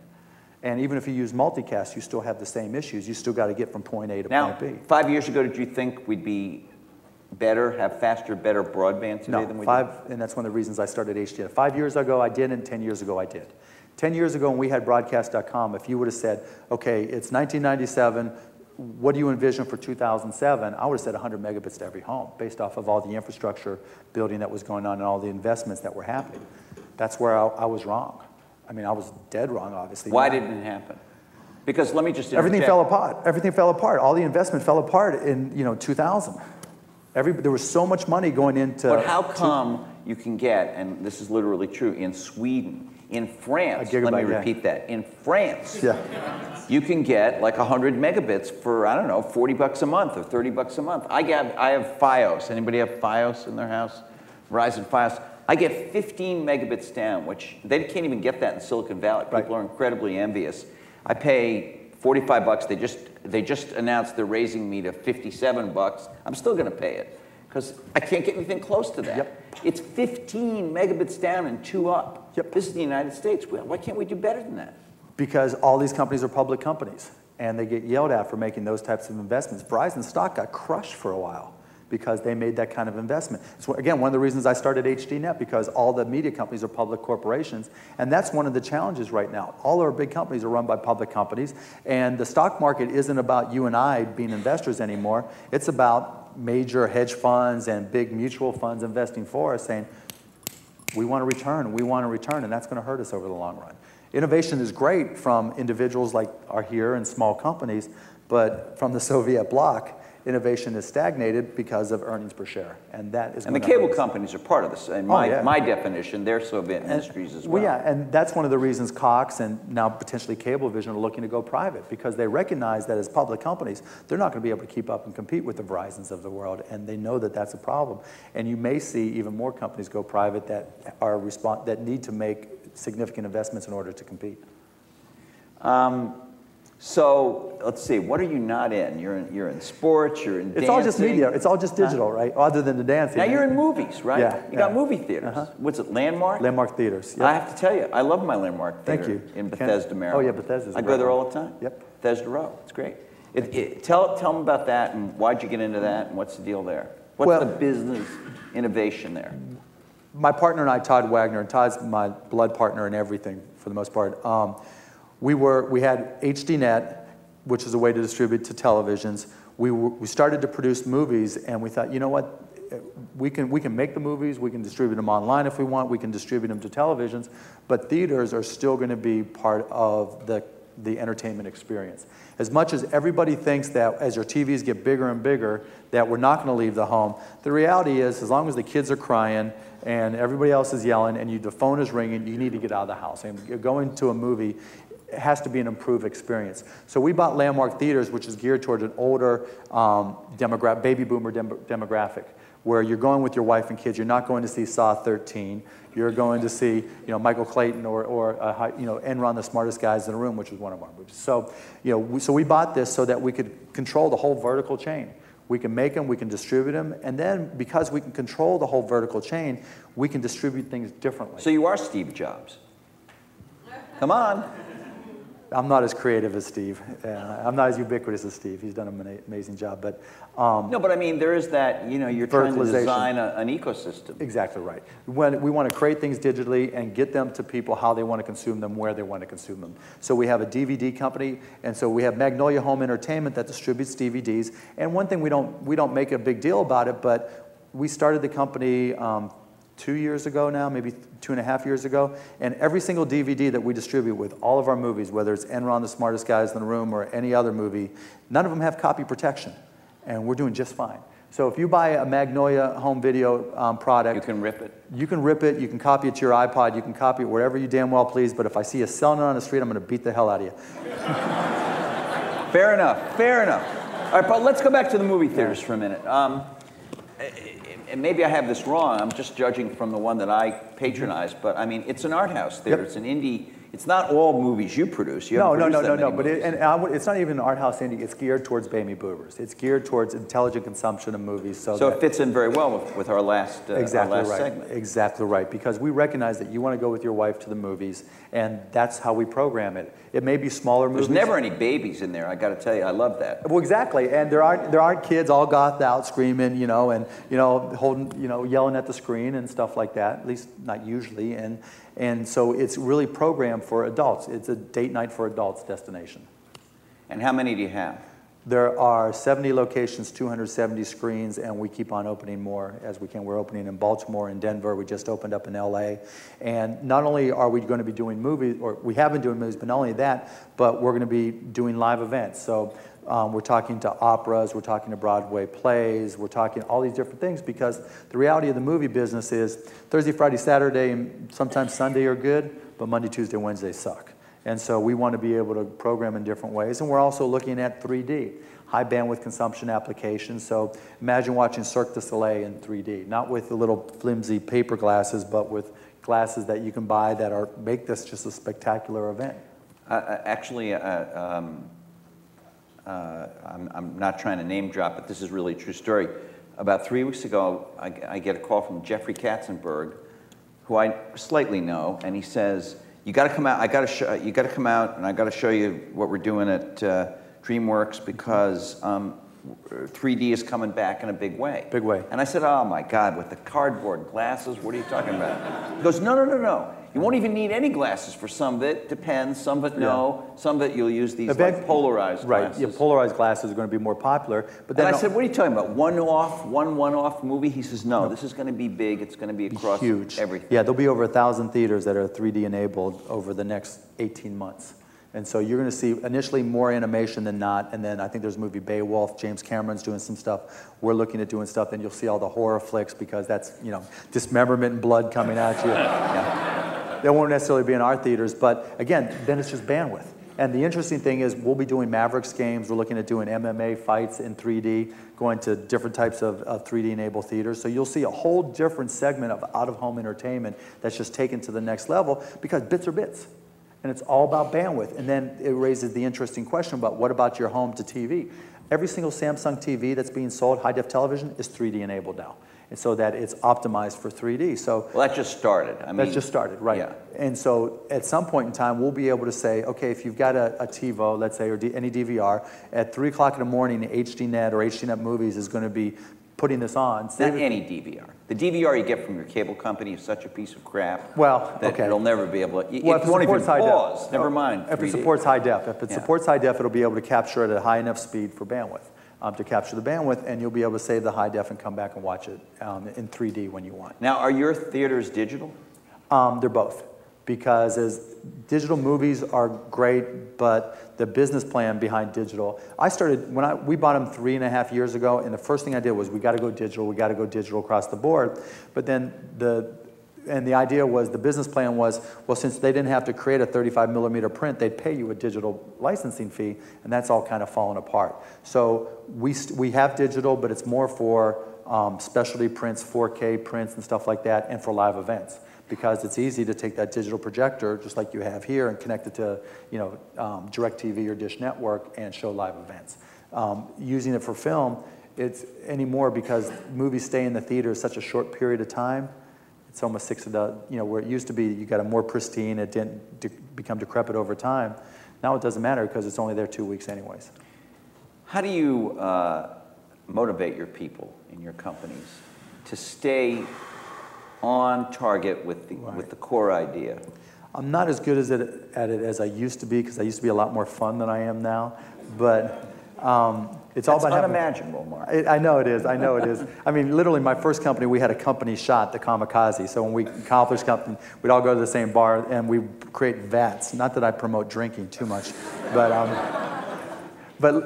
And even if you use multicast, you still have the same issues. You still got to get from point A to point B. Now, 5 years ago, did you think we'd be better, have faster, better broadband today than we do? And that's one of the reasons I started HDNet. 5 years ago, I did, and 10 years ago, I did. 10 years ago, when we had broadcast.com, if you would have said, okay, it's 1997, what do you envision for 2007? I would have said 100 megabits to every home, based off of all the infrastructure building that was going on and all the investments that were happening. That's where I was wrong. I mean, I was dead wrong, obviously. Why didn't it happen? Because let me just interject. Everything fell apart. Everything fell apart. All the investment fell apart in 2000. There was so much money going into... But how come you can get, and this is literally true, in Sweden, in France, let me repeat that, in France, you can get like 100 megabits for, I don't know, 40 bucks a month or 30 bucks a month. I have Fios. Anybody have Fios in their house? Verizon Fios. I get 15 megabits down, which they can't even get that in Silicon Valley. People are incredibly envious. I pay 45 bucks. They just announced they're raising me to 57 bucks. I'm still going to pay it because I can't get anything close to that. It's 15 megabits down and 2 up. This is the United States. Why can't we do better than that? Because all these companies are public companies, and they get yelled at for making those types of investments. Verizon stock got crushed for a while because they made that kind of investment. So again, one of the reasons I started HDNet, because all the media companies are public corporations, and that's one of the challenges right now. All our big companies are run by public companies, and the stock market isn't about you and I being investors anymore. It's about major hedge funds and big mutual funds investing for us saying, we want to return, and that's going to hurt us over the long run. Innovation is great from individuals like are here and small companies, but from the Soviet bloc, innovation is stagnated because of earnings per share, and that is. And the cable companies are part of this. In my definition, they're Soviet industries as well. Well, yeah, and that's one of the reasons Cox and now potentially Cablevision are looking to go private, because they recognize that as public companies, they're not going to be able to keep up and compete with the Verizons of the world, and they know that that's a problem. And you may see even more companies go private that are that need to make significant investments in order to compete. So let's see. What are you not in? You're in sports. You're in dancing. It's all just media. It's all just digital, right? Other than the dancing. Now you're in movies, right? Yeah. You got movie theaters. What's it? Landmark. Landmark theaters. Yep. I have to tell you, I love my Landmark theater. Thank you. In Bethesda, Maryland. Oh yeah, Bethesda's. I go there all the time. Yep. Bethesda Row. It's great. Tell them about that and why'd you get into that and what's the deal there? What's the business innovation there? My partner and I, Todd Wagner, and Todd's my blood partner in everything for the most part. We had HDNet, which is a way to distribute to televisions. We started to produce movies, and we thought, you know what, we can make the movies, we can distribute them online if we want, we can distribute them to televisions, but theaters are still going to be part of the entertainment experience. As much as everybody thinks that as your TVs get bigger and bigger, that we're not going to leave the home, the reality is, as long as the kids are crying and everybody else is yelling and the phone is ringing, you need to get out of the house. And you're going to a movie, it has to be an improved experience. So we bought Landmark Theaters, which is geared towards an older baby boomer demographic, where you're going with your wife and kids. You're not going to see Saw 13. You're going to see, Michael Clayton or Enron, the Smartest Guys in the Room, which was one of our movies. So, so we bought this so that we could control the whole vertical chain. We can make them, we can distribute them, and then because we can control the whole vertical chain, we can distribute things differently. So you are Steve Jobs. Come on. I'm not as creative as Steve. I'm not as ubiquitous as Steve. He's done an amazing job. But no, but I mean, there is that, you know, you're trying to design an ecosystem. Exactly right. We want to create things digitally and get them to people how they want to consume them, where they want to consume them. So we have a DVD company, and so we have Magnolia Home Entertainment that distributes DVDs. And one thing we don't make a big deal about it, but we started the company 2 years ago now, maybe 2.5 years ago, and every single DVD that we distribute with all of our movies, whether it's Enron, The Smartest Guys in the Room, or any other movie, none of them have copy protection, and we're doing just fine. So if you buy a Magnolia home video product, you can rip it. You can rip it, you can copy it to your iPod, you can copy it wherever you damn well please, but if I see you selling it on the street, I'm going to beat the hell out of you. Fair enough, fair enough. All right, but let's go back to the movie theaters for a minute. And maybe I have this wrong, I'm just judging from the one that I patronize, but I mean, it's an art house theater, It's an indie, it's not all movies you produce. You no, but it's not even an art house indie, it's geared towards baby boomers. It's geared towards intelligent consumption of movies. So it fits in very well with our last, segment. Exactly right, because we recognize that you want to go with your wife to the movies, and that's how we program it. It may be smaller movies. There's never any babies in there, I got to tell you, I love that. Well, exactly, and there aren't kids all gothed out screaming, holding, yelling at the screen and stuff like that. At least not usually, and so it's really programmed for adults. It's a date night for adults destination. And how many do you have? There are 70 locations, 270 screens, and we keep on opening more as we can. We're opening in Baltimore and Denver. We just opened up in LA. And not only are we going to be doing movies, or we have been doing movies, but not only that, but we're going to be doing live events. So we're talking to operas, we're talking to Broadway plays, we're talking all these different things, because the reality of the movie business is Thursday, Friday, Saturday, and sometimes Sunday are good, but Monday, Tuesday, Wednesday suck. And so we want to be able to program in different ways. And we're also looking at 3D, high bandwidth consumption applications. So imagine watching Cirque du Soleil in 3D, not with the little flimsy paper glasses, but with glasses that you can buy that make this just a spectacular event. Actually, I'm not trying to name drop, but this is really a true story. About 3 weeks ago, I get a call from Jeffrey Katzenberg, who I slightly know, and he says, "You got to come out. You got to come out, and I got to show you what we're doing at DreamWorks because 3D is coming back in a big way." Big way. And I said, "Oh my God, with the cardboard glasses, what are you talking about?" He goes, "No. You won't even need any glasses for some of it. Depends. Some of it, no. Some of it, you'll use these like polarized glasses." Right. Yeah, polarized glasses are going to be more popular. But then I said, "What are you talking about? One-off movie?" He says, "No, this is going to be big. It's going to be across huge. Everything." Yeah, there'll be over 1,000 theaters that are 3D enabled over the next 18 months. And so you're going to see initially more animation than not, and then I think there's a movie Beowulf, James Cameron's doing some stuff. We're looking at doing stuff, then you'll see all the horror flicks because that's, dismemberment and blood coming at you. Yeah. They won't necessarily be in our theaters, but again, then it's just bandwidth. And the interesting thing is we'll be doing Mavericks games, we're looking at doing MMA fights in 3D, going to different types of 3D enabled theaters. So you'll see a whole different segment of out-of-home entertainment that's just taken to the next level because bits are bits. And it's all about bandwidth. And then it raises the interesting question about what about your home to TV? Every single Samsung TV that's being sold, high-def television, is 3D enabled now. And so that it's optimized for 3D. So well, that just started. That just started, right. Yeah. And so at some point in time, we'll be able to say, okay, if you've got a TiVo, let's say, or any DVR, at 3 o'clock in the morning, HDNet or HDNet Movies is going to be putting this on. Not any DVR. The DVR you get from your cable company is such a piece of crap that it'll never be able to. Well, if it supports high def. Never mind. If it supports high def. If it supports high def, it'll be able to capture it at a high enough speed for bandwidth. To capture the bandwidth, and you'll be able to save the high def and come back and watch it in 3D when you want. Now, are your theaters digital? They're both, because as digital movies are great, but the business plan behind digital, I started, we bought them 3.5 years ago, and the first thing I did was we got to go digital across the board, but then the idea was, the business plan was, well, since they didn't have to create a 35 millimeter print, they'd pay you a digital licensing fee, and that's all kind of fallen apart. So we have digital, but it's more for specialty prints, 4K prints and stuff like that, and for live events. Because it's easy to take that digital projector, just like you have here, and connect it to DirecTV or Dish Network and show live events. Using it for film, it's anymore because movies stay in the theater such a short period of time. It's almost 6 of the, where it used to be, you got a more pristine, it didn't become decrepit over time. Now it doesn't matter because it's only there 2 weeks anyways. How do you motivate your people in your companies to stay on target with the core idea? I'm not as good at it as I used to be because I used to be a lot more fun than I am now. But it's all about unimaginable, Mark. I know it is. I know it is. I mean, literally, my first company, we had a company shot, the Kamikaze. So when we accomplished something, we'd all go to the same bar and we create vats. Not that I promote drinking too much, but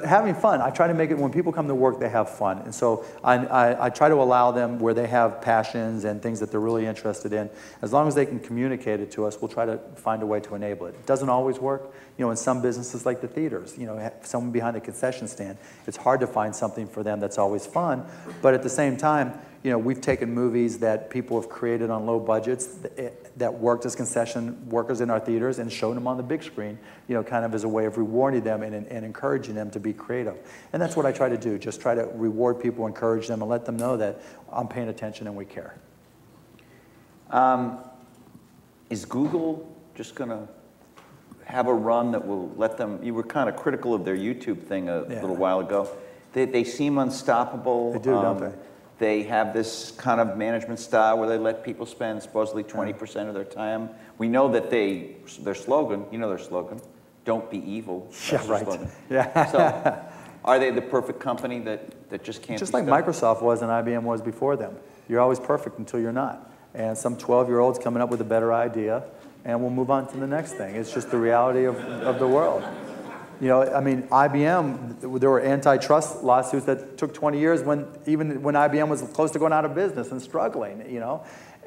having fun. I try to make it when people come to work, they have fun. And so I try to allow them where they have passions and things that they're really interested in. As long as they can communicate it to us, we'll try to find a way to enable it. It doesn't always work. In some businesses like the theaters, someone behind the concession stand, it's hard to find something for them that's always fun. But at the same time, we've taken movies that people have created on low budgets that worked as concession workers in our theaters and shown them on the big screen, kind of as a way of rewarding them and encouraging them to be creative. And that's what I try to do, just try to reward people, encourage them, and let them know that I'm paying attention and we care. Is Google just going to have a run that will let them, you were kind of critical of their YouTube thing a little while ago. They seem unstoppable. They do, don't they? They have this kind of management style where they let people spend supposedly 20% of their time. We know that their slogan, their slogan, don't be evil. Yeah, right. Slogan. Yeah. So are they the perfect company that just can't just be like stopped? Microsoft was and IBM was before them. You're always perfect until you're not. And some 12-year-old's coming up with a better idea, and we'll move on to the next thing. It's just the reality of the world. I mean, IBM, there were antitrust lawsuits that took 20 years even when IBM was close to going out of business and struggling,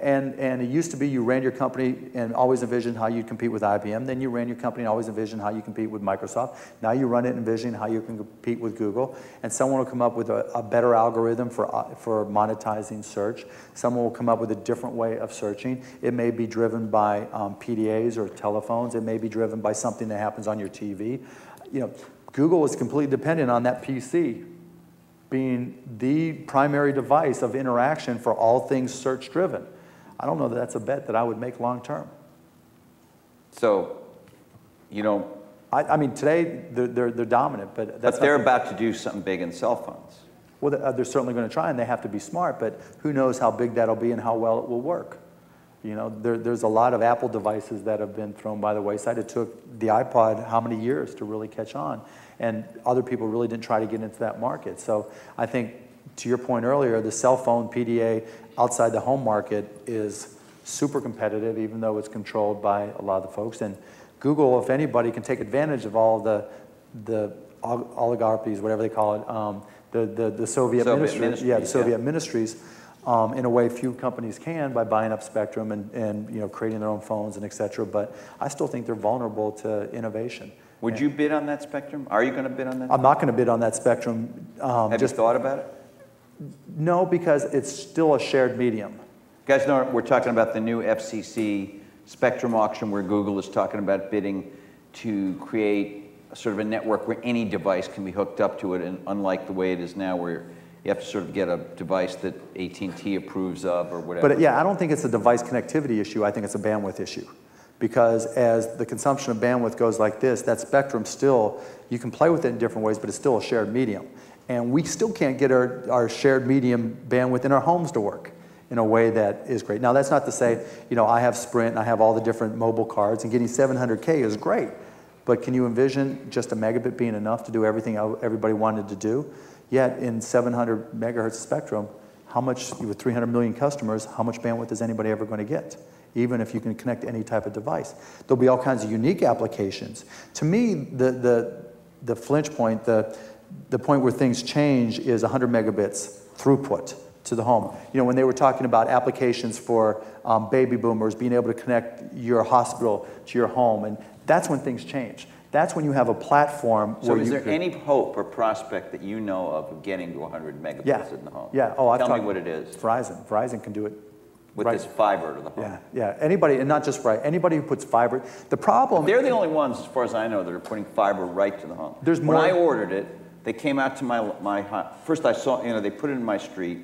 And it used to be you ran your company and always envisioned how you'd compete with IBM. Then you ran your company and always envisioned how you compete with Microsoft. Now you run it envisioning how you can compete with Google. And someone will come up with a better algorithm for monetizing search. Someone will come up with a different way of searching. It may be driven by PDAs or telephones. It may be driven by something that happens on your TV. Google is completely dependent on that PC being the primary device of interaction for all things search-driven. I don't know that that's a bet that I would make long term. So, I mean, today they're dominant, but that's. But they're about to do something big in cell phones. Well, they're certainly going to try, and they have to be smart. But who knows how big that'll be and how well it will work? There's a lot of Apple devices that have been thrown by the wayside. It took the iPod how many years to really catch on, and other people really didn't try to get into that market. So I think, to your point earlier, the cell phone PDA outside the home market is super competitive, even though it's controlled by a lot of the folks. And Google, if anybody, can take advantage of all the oligarchies, whatever they call it, the Soviet ministries. Yeah, the Soviet ministries. In a way few companies can by buying up spectrum and creating their own phones and et cetera. But I still think they're vulnerable to innovation. Would you bid on that spectrum? Are you going to bid on that? I'm not going to bid on that spectrum. Have you thought about it? No, because it's still a shared medium. You guys know we're talking about the new FCC spectrum auction where Google is talking about bidding to create sort of a network where any device can be hooked up to it, and unlike the way it is now where you have to sort of get a device that AT&T approves of or whatever. But yeah, I don't think it's a device connectivity issue. I think it's a bandwidth issue. Because as the consumption of bandwidth goes like this, that spectrum still, you can play with it in different ways, but it's still a shared medium. And we still can't get our shared medium bandwidth in our homes to work in a way that is great. Now, that's not to say, I have Sprint and I have all the different mobile cards, and getting 700K is great. But can you envision just a megabit being enough to do everything everybody wanted to do? Yet in 700 megahertz spectrum, how much, with 300 million customers, how much bandwidth is anybody ever going to get? Even if you can connect to any type of device. There'll be all kinds of unique applications. To me, the flinch point, the point where things change is 100 megabits throughput to the home. When they were talking about applications for baby boomers, being able to connect your hospital to your home, and that's when things change. That's when you have a platform where So is there any hope or prospect that you know of getting to 100 megabits in the home? Yeah. Tell me what it is. Verizon can do it. With this fiber to the home. Yeah. Anybody, and not just Verizon, anybody who puts fiber. The problem. They're the only ones, as far as I know, that are putting fiber right to the home. There's more. When I ordered it, They came out to first I saw, they put it in my street,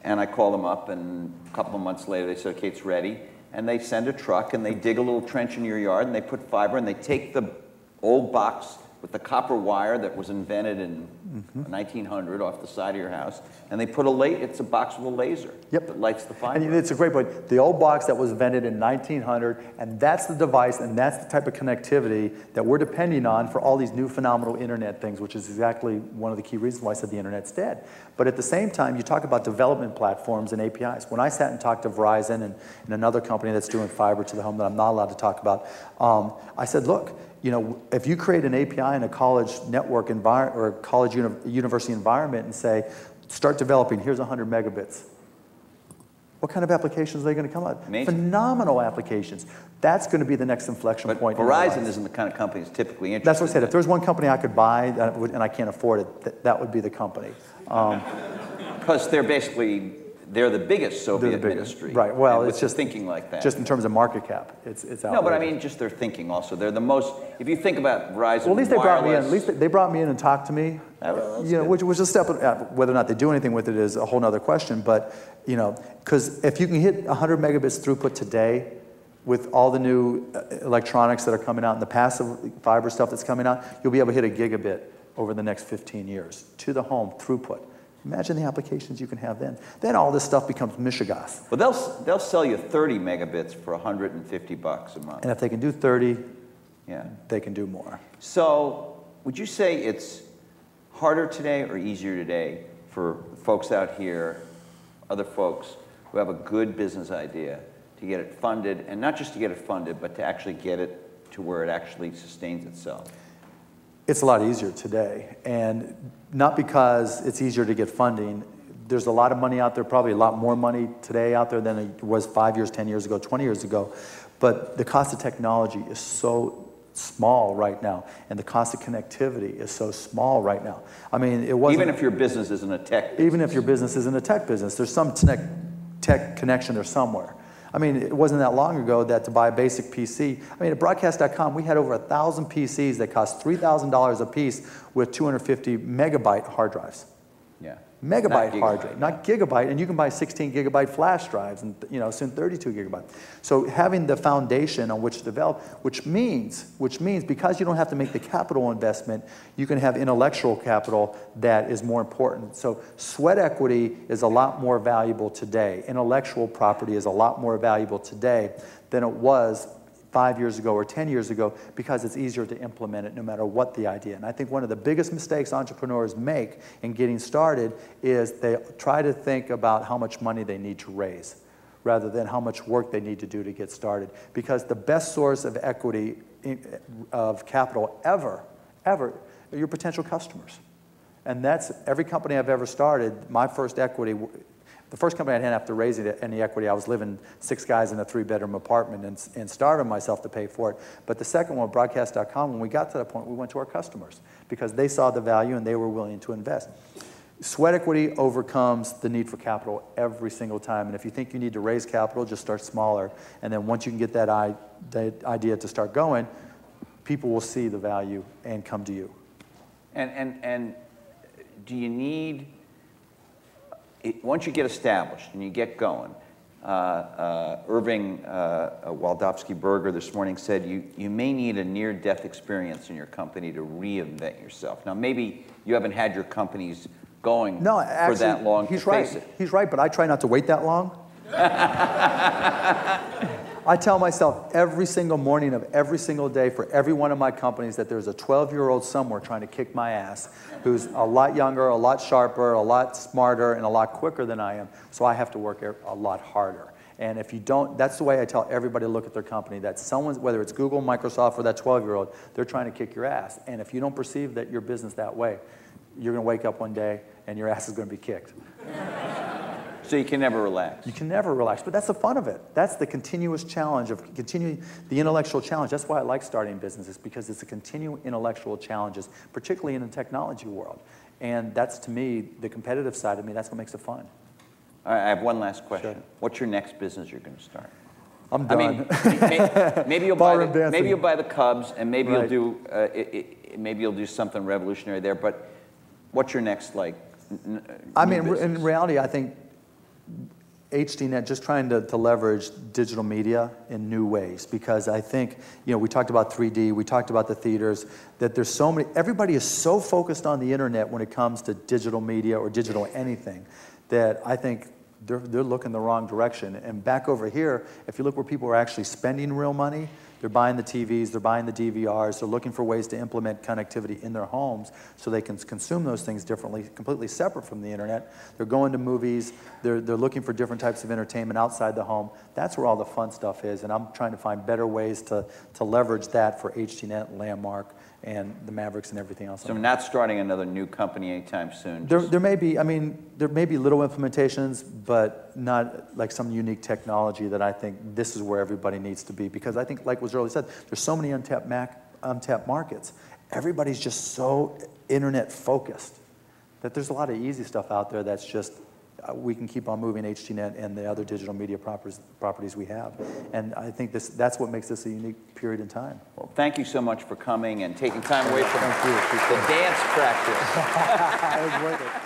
and I called them up, and a couple of months later they said, okay, it's ready. And they send a truck, and they dig a little trench in your yard, and they put fiber, and they take the old box with the copper wire that was invented in 1900 off the side of your house, and they put it's a box with a laser that lights the fiber. And it's a great point. The old box that was invented in 1900, and that's the device, and that's the type of connectivity that we're depending on for all these new phenomenal internet things, which is exactly one of the key reasons why I said the internet's dead. But at the same time, you talk about development platforms and APIs. When I sat and talked to Verizon and another company that's doing fiber to the home that I'm not allowed to talk about, I said, look, if you create an API in a college network environment or a college university environment and say, start developing, here's 100 megabits. What kind of applications are they going to come out? Amazing. Phenomenal applications. That's going to be the next inflection point. Verizon isn't the kind of company that's typically interested. That's what I said. If there's one company I could buy and I can't afford it, that would be the company. Because they're the biggest Soviet ministry. Right. Well, it's just thinking like that. Just in terms of market cap, it's outrageous. No, but I mean, just their thinking also. They're the most. If you think about Verizon, well, at least they brought me in. At least they brought me in and talked to me. Which was a step. Whether or not they do anything with it is a whole other question. But because if you can hit 100 megabits throughput today, with all the new electronics that are coming out and the passive fiber stuff that's coming out, you'll be able to hit a gigabit over the next 15 years to the home throughput. Imagine the applications you can have then. Then all this stuff becomes mishigas. Well, they'll sell you 30 megabits for $150 a month. And if they can do 30, yeah, they can do more. So would you say it's harder today or easier today for folks out here, other folks who have a good business idea, to get it funded, and not just to get it funded, but to actually get it to where it actually sustains itself? It's a lot easier today, and not because it's easier to get funding. There's a lot of money out there, probably a lot more money today out there than it was 5 years, 10 years ago, 20 years ago. But the cost of technology is so small right now, and the cost of connectivity is so small right now. I mean, it wasn't... Even if your business isn't a tech business. Even if your business isn't a tech business, there's some tech connection there somewhere. I mean, it wasn't that long ago that to buy a basic PC, I mean, at broadcast.com, we had over 1,000 PCs that cost $3,000 a piece with 250 megabyte hard drives. Yeah. Megabyte hard drive, not gigabyte, and you can buy 16 gigabyte flash drives and soon 32 gigabyte. So having the foundation on which to develop, which means because you don't have to make the capital investment, you can have intellectual capital that is more important. So sweat equity is a lot more valuable today. Intellectual property is a lot more valuable today than it was 5 years ago or 10 years ago, because it's easier to implement it no matter what the idea. And I think one of the biggest mistakes entrepreneurs make in getting started is they try to think about how much money they need to raise rather than how much work they need to do to get started. Because the best source of equity, of capital ever, are your potential customers. And that's every company I've ever started, my first equity. The first company I didn't have to raise any equity. I was living 6 guys in a 3-bedroom apartment and starving myself to pay for it. But the second one, broadcast.com, when we got to that point, we went to our customers because they saw the value and they were willing to invest. Sweat equity overcomes the need for capital every single time. And if you think you need to raise capital, just start smaller. And then once you can get that idea to start going, people will see the value and come to you. And do you need... Once you get established and you get going, Irving Waldowski-Berger this morning said you may need a near-death experience in your company to reinvent yourself. Now, maybe you haven't had your companies going for that long to face it. He's right, but I try not to wait that long. I tell myself every single morning of every single day for every one of my companies that there's a 12-year-old somewhere trying to kick my ass who's a lot younger, a lot sharper, a lot smarter, and a lot quicker than I am. So I have to work a lot harder. And if you don't, that's the way I tell everybody to look at their company, that someone, whether it's Google, Microsoft, or that 12-year-old, they're trying to kick your ass. And if you don't perceive that your business that way, you're going to wake up one day and your ass is going to be kicked. So you can never relax. You can never relax, but that's the fun of it. That's the continuous challenge of continuing the intellectual challenge. That's why I like starting businesses, because it's a continual intellectual challenges, particularly in the technology world. And that's, to me, the competitive side of me, that's what makes it fun. All right, I have one last question. Sure. What's your next business you're going to start? I'm done. I mean, maybe you'll buy the Cubs, and maybe you'll do something revolutionary there. But what's your next, like, I mean, business? in reality, I think HDNet just trying to leverage digital media in new ways, because I think, you know, we talked about 3D, we talked about the theaters, that there's so many, everybody is so focused on the internet when it comes to digital media or digital anything, that I think they're looking the wrong direction. And back over here, if you look where people are actually spending real money, they're buying the TVs, they're buying the DVRs, they're looking for ways to implement connectivity in their homes so they can consume those things differently, completely separate from the internet. They're going to movies, they're looking for different types of entertainment outside the home. That's where all the fun stuff is, and I'm trying to find better ways to leverage that for HDNet, Landmark, and the Mavericks and everything else. So I'm not starting another new company anytime soon? There may be, I mean, there may be little implementations, but not like some unique technology that I think this is where everybody needs to be. Because I think, like was earlier said, there's so many untapped markets. Everybody's just so internet focused that there's a lot of easy stuff out there that's just, we can keep on moving HDNet and the other digital media properties we have. And I think that's what makes this a unique period in time. Well, thank you so much for coming and taking time away from Thank you. the dance practice. It was worth it.